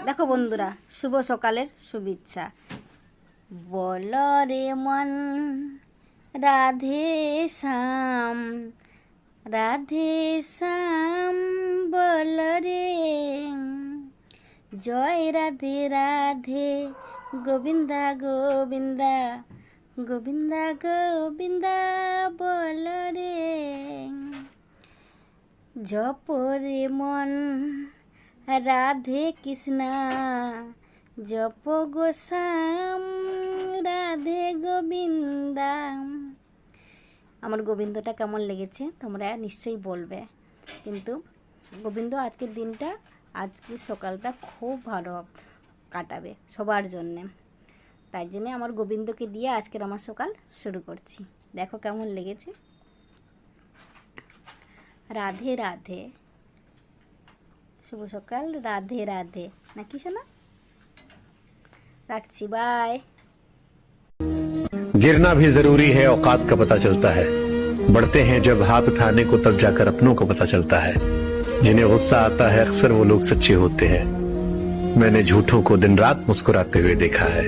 দেখো বন্ধুরা, শুভ সকালের শুভেচ্ছা। বলো রে মন রাধে শ্যাম, রাধে শ্যাম বলো রে, জয় রাধে রাধে গোবিন্দা গোবিন্দা, গোবিন্দা গোবিন্দা বলো রে। জপ রে মন রাধে কৃষ্ণা, জপ গোসাম রাধে গোবিন্দা। আমার গোবিন্দটা কেমন লেগেছে তোমরা নিশ্চয়ই বলবে। কিন্তু গোবিন্দ আজকের দিনটা, আজকের সকালটা খুব ভালো কাটাবে সবার জন্যে। তাই জন্যে আমার গোবিন্দকে দিয়ে আজকের আমার সকাল শুরু করছি। দেখো কেমন লেগেছে। রাধে রাধে, শুভ সকাল, রাধে রাধে, নাকি শোনা? রাখছি, বাই। गिरना भी जरूरी है, औकात का पता चलता है। बढ़ते हैं जब हाथ उठाने को तब जाकर अपनों को पता चलता है। जिन्हें गुस्सा आता है अक्सर वो लोग सच्चे होते हैं। मैंने झूठों को दिन रात मुस्कुराते हुए देखा है।